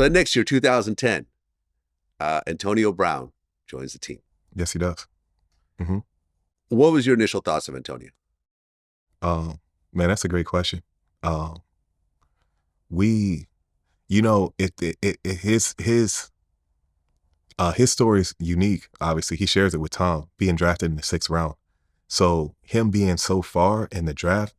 So then next year, 2010, Antonio Brown joins the team. Yes, he does. Mm-hmm. What was your initial thoughts of Antonio? Man, that's a great question. His story is unique. Obviously, he shares it with Tom, being drafted in the 6th round. So him being so far in the draft,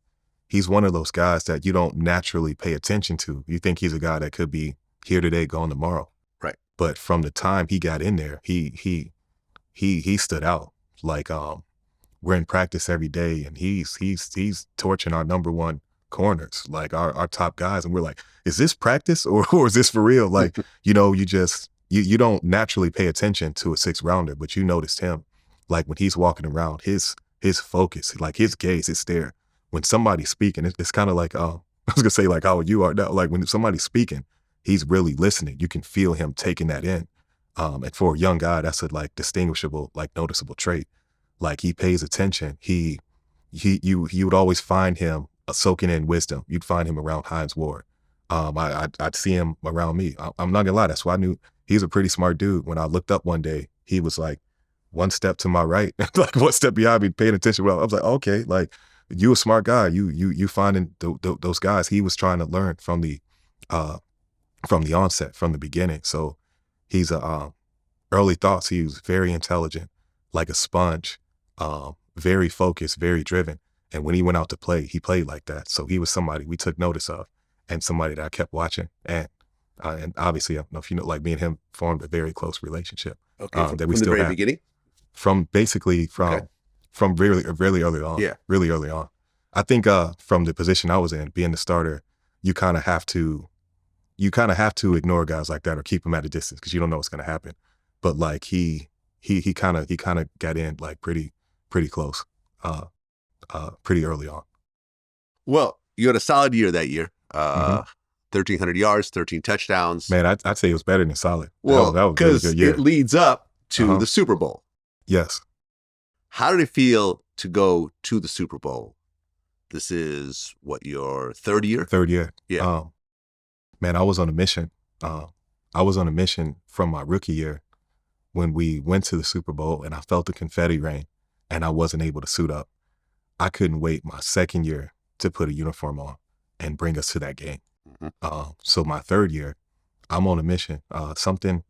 he's one of those guys that you don't naturally pay attention to. You think he's a guy that could be here today, gone tomorrow. Right. But from the time he got in there, he stood out. Like we're in practice every day, and he's torching our number one corners, like our top guys, and we're like, is this practice or is this for real? Like, you don't naturally pay attention to a 6th rounder, but you noticed him, like when he's walking around, his focus, like his gaze, his stare. When somebody's speaking, it's kind of like, I was gonna say like how you are now. Like when somebody's speaking, he's really listening. You can feel him taking that in. And for a young guy, that's a like distinguishable, like noticeable trait. Like he pays attention. You would always find him soaking in wisdom. You'd find him around Hines Ward. I'd see him around me. I'm not gonna lie. That's why I knew he's a pretty smart dude. When I looked up one day, he was like one step to my right, like one step behind me, paying attention. Well, I was like, okay, like you a smart guy. You finding those guys. He was trying to learn from the onset, from the beginning. So he's early thoughts. He was very intelligent, like a sponge, very focused, very driven. And when he went out to play, he played like that. So he was somebody we took notice of, and somebody that I kept watching. And obviously, I don't know if you know, like me and him formed a very close relationship. Okay, that we from still the very have. beginning? From really early on. Yeah. Really early on. I think from the position I was in, being the starter, you kind of have to ignore guys like that or keep them at a distance because you don't know what's going to happen. But like he kind of got in like pretty close, pretty early on. Well, you had a solid year that year. 1,300 yards, 13 touchdowns. Man, I'd say it was better than solid. Well, that was a really because good year. it leads up to the Super Bowl. Yes. How did it feel to go to the Super Bowl? This is what, your third year? Third year. Yeah. Man, I was on a mission. I was on a mission from my rookie year when we went to the Super Bowl, and I felt the confetti rain, and I wasn't able to suit up. I couldn't wait my second year to put a uniform on and bring us to that game. So my third year, I'm on a mission. Something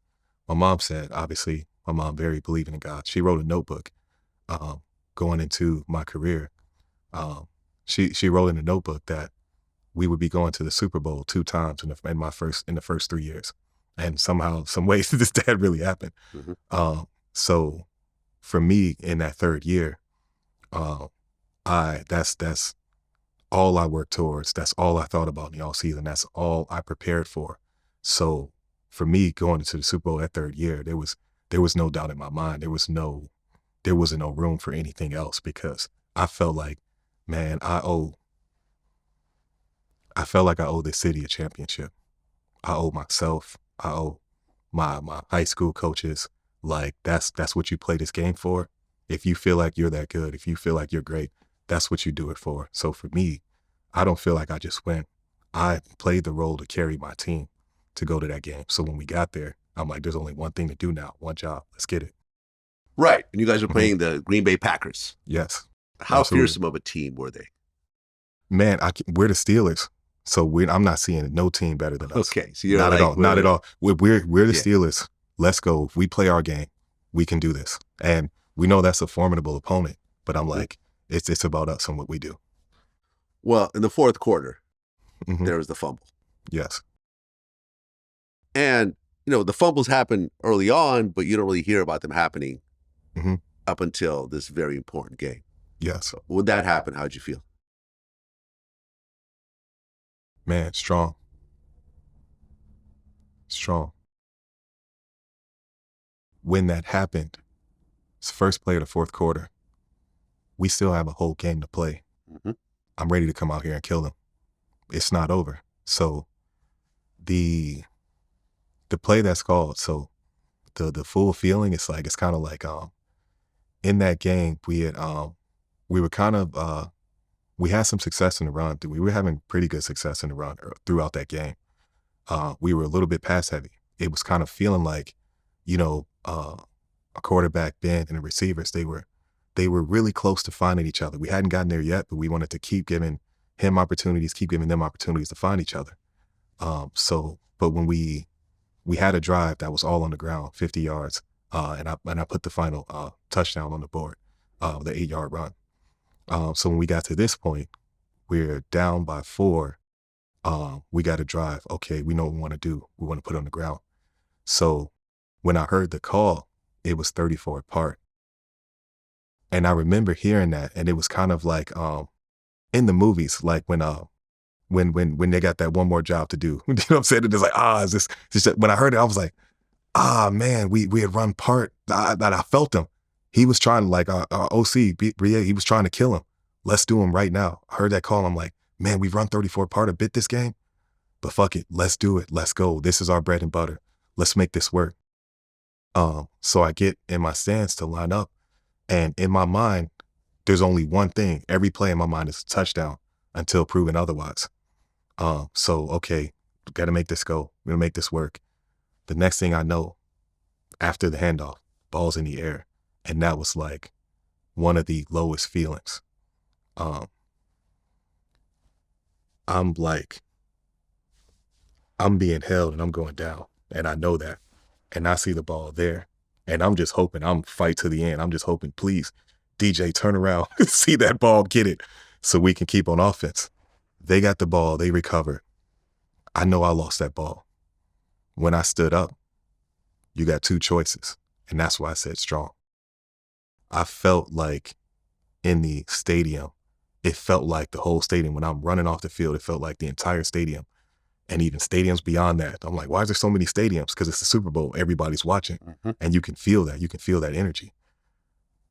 my mom said, obviously, my mom very believing in God. She wrote a notebook going into my career. She wrote in a notebook that we would be going to the Super Bowl 2 times in the first 3 years. And somehow, some ways, this had really happened. So for me in that third year, that's all I worked towards. That's all I thought about in the offseason. That's all I prepared for. So for me going into the Super Bowl that third year, there was no doubt in my mind. There wasn't no room for anything else because I felt like, man, I felt like I owe the city a championship. I owe myself. I owe my high school coaches. Like that's what you play this game for. If you feel like you're that good, if you feel like you're great, that's what you do it for. So for me, I don't feel like I just went. I played the role to carry my team to go to that game. So when we got there, I'm like, there's only one thing to do now, one job. Let's get it. Right. And you guys were playing the Green Bay Packers. Yes. How absolutely. fearsome of a team were they? Man, we're the Steelers. So I'm not seeing no team better than us. Okay. So you're not like, at all. Not at all. We're the Yeah. Steelers. Let's go. If we play our game, we can do this. And we know that's a formidable opponent, but I'm like, it's about us and what we do. Well, in the fourth quarter, there was the fumble. Yes. And, the fumbles happen early on, but you don't really hear about them happening up until this very important game. Yes. So when that happened, how'd you feel? Man, strong. When that happened, it's the first play of the fourth quarter. We still have a whole game to play. I'm ready to come out here and kill them. It's not over. So the play that's called, so the full feeling, it's kind of like in that game we had some success in the run. We were having pretty good success in the run throughout that game. we were a little bit pass heavy. It was kind of feeling like, a quarterback, Ben, and the receivers, they were really close to finding each other. We hadn't gotten there yet, but we wanted to keep giving him opportunities, keep giving them opportunities to find each other. But when we had a drive that was all on the ground, 50 yards, and I put the final touchdown on the board, the 8-yard run. So when we got to this point, we're down by 4. We got to drive. Okay, we know what we want to do. We want to put it on the ground. So when I heard the call, it was 34 apart. And I remember hearing that, and it was kind of like in the movies, like when they got that one more job to do. You know what I'm saying? It's like, is this just, when I heard it, I was like, man, we had run part that I felt him. He was trying to, like, our OC, Brie, he was trying to kill him. Let's do him right now. I heard that call. I'm like, man, we've run 34 part a bit this game, but fuck it. Let's do it. Let's go. This is our bread and butter. Let's make this work. So I get in my stance to line up, and in my mind, there's only one thing. Every play in my mind is a touchdown until proven otherwise. So, okay, got to make this go. We're going to make this work. The next thing I know, after the handoff, ball's in the air. And that was like one of the lowest feelings. I'm being held and I'm going down. And I know that. And I see the ball there. And I'm just hoping, I'm fight to the end. I'm just hoping, please, DJ, turn around, see that ball, get it, so we can keep on offense. They got the ball, they recovered. I know I lost that ball. When I stood up, you got 2 choices. And that's why I said strong. I felt like in the stadium, it felt like the whole stadium. When I'm running off the field, it felt like the entire stadium. And even stadiums beyond that. I'm like, why is there so many stadiums? Because it's the Super Bowl. Everybody's watching. Mm-hmm. And you can feel that. You can feel that energy.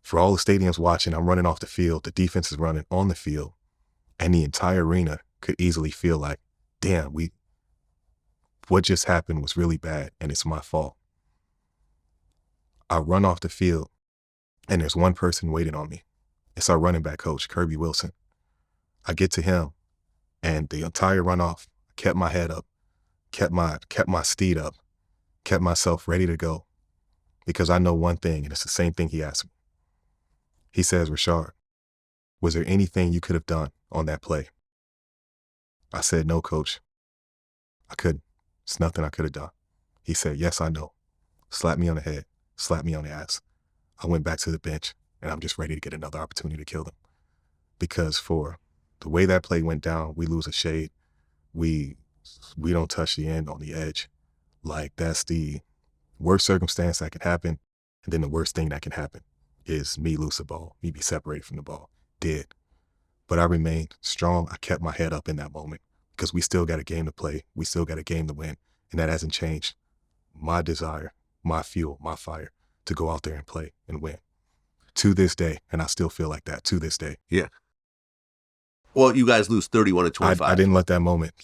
For all the stadiums watching, I'm running off the field. The defense is running on the field. And the entire arena could easily feel like, damn, what just happened was really bad, and it's my fault. I run off the field, and there's one person waiting on me. It's our running back coach, Kirby Wilson. I get to him, and the entire runoff, kept my head up, kept my steed up, kept myself ready to go, because I know one thing, and it's the same thing he asked me. He says, Rashard, was there anything you could have done on that play? I said, no, coach. I couldn't. It's nothing I could have done. He said, yes, I know. Slapped me on the head, slapped me on the ass. I went back to the bench, and I'm just ready to get another opportunity to kill them. Because for the way that play went down, we lose a shade. We don't touch the end on the edge. Like, that's the worst circumstance that can happen. And then the worst thing that can happen is me lose the ball, me be separated from the ball. Did. But I remained strong. I kept my head up in that moment because we still got a game to play. We still got a game to win. And that hasn't changed my desire, my fuel, my fire to go out there and play and win to this day. And I still feel like that to this day. Yeah. Well, you guys lose 31-25. I didn't let that moment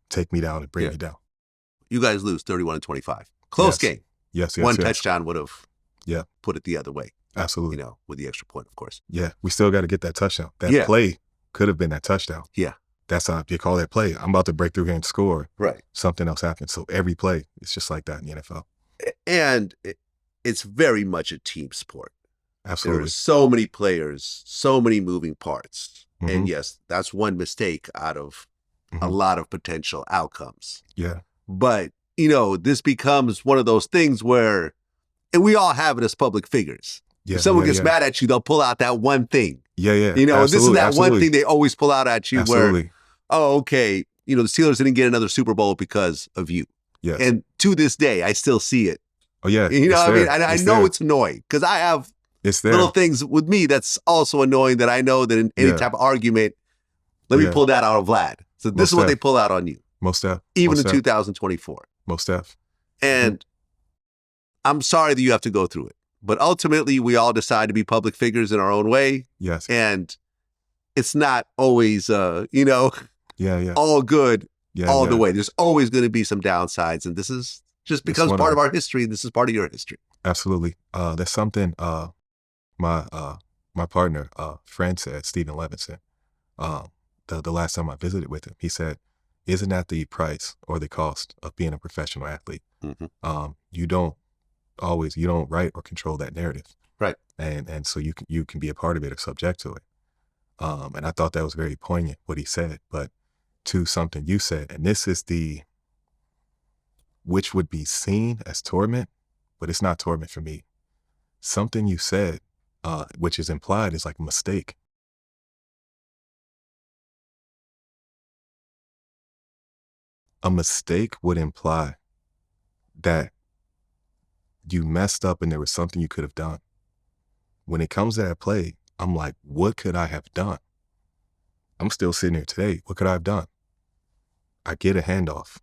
take me down and bring me down. You guys lose 31-25. Close game. Yes. One touchdown would have put it the other way. Absolutely. With the extra point, of course. Yeah. We still got to get that touchdown. That play could have been that touchdown. Yeah. That's how you call that play. I'm about to break through here and score. Right. Something else happens. So every play, it's just like that in the NFL. And it's very much a team sport. Absolutely. There are so many players, so many moving parts. Mm-hmm. And yes, that's one mistake out of a lot of potential outcomes. Yeah. But, this becomes one of those things where, and we all have it as public figures. Yeah, if someone gets mad at you, they'll pull out that one thing. Yeah. This is that one thing they always pull out at you where, oh, okay, the Steelers didn't get another Super Bowl because of you. Yes. And to this day, I still see it. Oh, yeah. I mean? And I know it's annoying because I have little things with me that's also annoying that I know that in any type of argument, let me pull that out of Vlad. So this is what they pull out on you. Most def. Even in 2024. Most def. And I'm sorry that you have to go through it. But ultimately, we all decide to be public figures in our own way. Yes. And it's not always, all good all the way. There's always going to be some downsides. And this is just becomes part of our history. And this is part of your history. Absolutely. There's something my partner, friend said, Stephen Levinson, the last time I visited with him, he said, isn't that the price or the cost of being a professional athlete? You don't write or control that narrative. Right. And so you can be a part of it or subject to it. And I thought that was very poignant what he said. But to something you said, and this is which would be seen as torment, but it's not torment for me. Something you said, which is implied, is like a mistake. A mistake would imply that you messed up and there was something you could have done. When it comes to that play, I'm like, what could I have done? I'm still sitting here today. What could I have done? I get a handoff.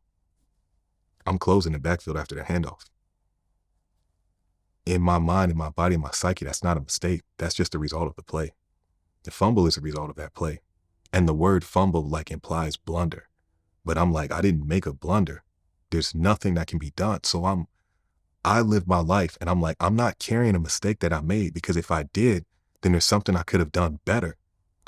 I'm closing the backfield after the handoff. In my mind, in my body, in my psyche, that's not a mistake. That's just a result of the play. The fumble is a result of that play. And the word fumble like implies blunder. But I'm like, I didn't make a blunder. There's nothing that can be done. So I live my life and I'm like, I'm not carrying a mistake that I made, because if I did, then there's something I could have done better.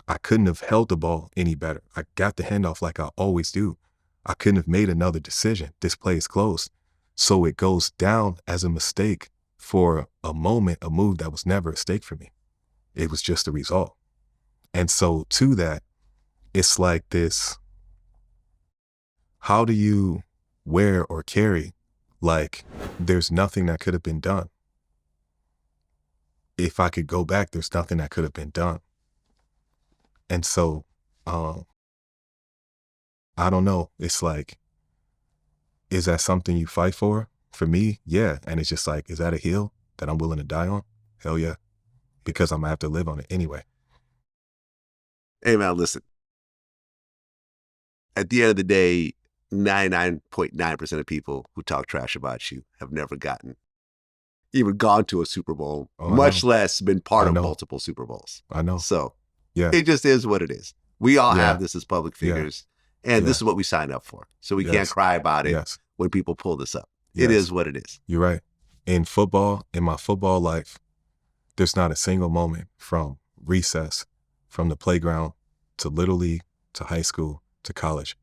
I couldn't have held the ball any better. I got the handoff like I always do. I couldn't have made another decision. This play is closed. So it goes down as a mistake for a moment, a move that was never a mistake for me. It was just a result. And so to that, it's like this, how do you wear or carry like there's nothing that could have been done? If I could go back, there's nothing that could have been done. And so, I don't know. It's like, is that something you fight for? For me, yeah. And it's just like, is that a hill that I'm willing to die on? Hell yeah. Because I'm gonna have to live on it anyway. Hey man, listen. At the end of the day, 99.9% of people who talk trash about you have never even gone to a Super Bowl, much less been part of multiple Super Bowls. I know. So yeah, it just is what it is. We all have this as public figures, and this is what we sign up for. So we can't cry about it when people pull this up. It is what it is. You're right. In football, in my football life, there's not a single moment from recess, from the playground to Little League to high school to college,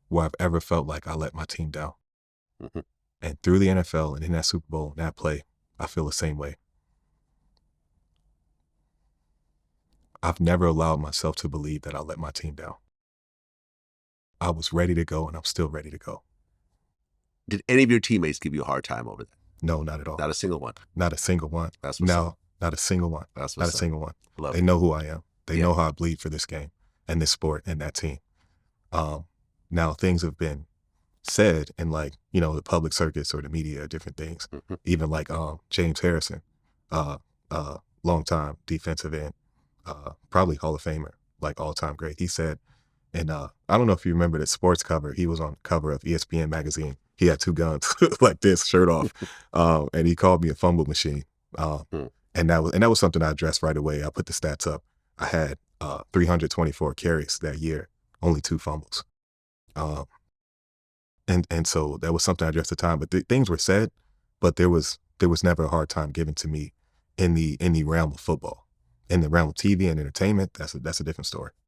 where I've ever felt like I let my team down. And through the NFL and in that Super Bowl, that play, I feel the same way. I've never allowed myself to believe that I let my team down. I was ready to go, and I'm still ready to go. Did any of your teammates give you a hard time over that? No, not at all. Not a single one? Not a single one. That's what's up. Not a single one. That's what's not up. A single one. Love they it. know who I am. They know how I bleed for this game and this sport and that team. Now things have been said in like, the public circuits or the media, different things. Even like James Harrison, longtime defensive end, probably Hall of Famer, like all-time great. He said, and I don't know if you remember the sports cover, he was on the cover of ESPN magazine. He had two guns like this, shirt off, and he called me a fumble machine. And that was something I addressed right away. I put the stats up. I had 324 carries that year, only 2 fumbles. And so that was something I addressed at the time. But things were said, but there was never a hard time given to me in the realm of football. In the realm of TV and entertainment, that's a different story.